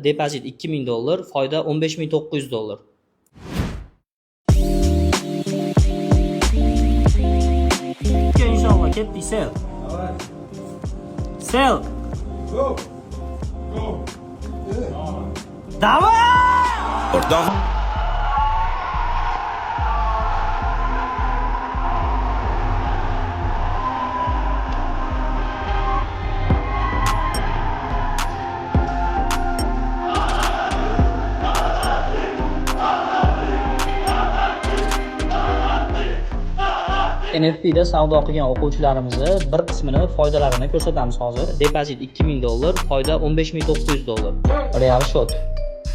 Depozit $2000, foyda $15900. İnşallah ketdik, sell. Sell. Go. Go. Давай! NFT'da savdo qilgan o'quvchilarimizni bir qismini foydalarini ko'rsatamiz hozir. Depozit $2000, foyda $15900. Real shot.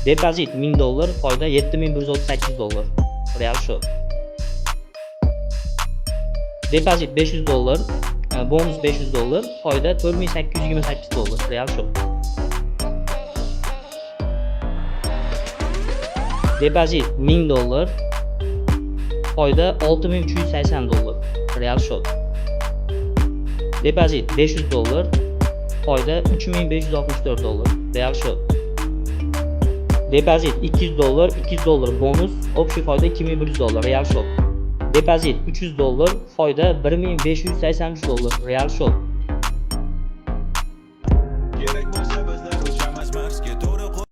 Depozit $1000, foyda $7138. Real shot. Depozit $500, bonus $500, foyda $4828. Real shot. Depozit $1000, foyda $6380. Real shot. Depozit $500, foyda $3564. Real shot. Depozit $200, $200 bonus, общий foyda $2100. Real shot. Depozit $300, foyda $1583. Real shot.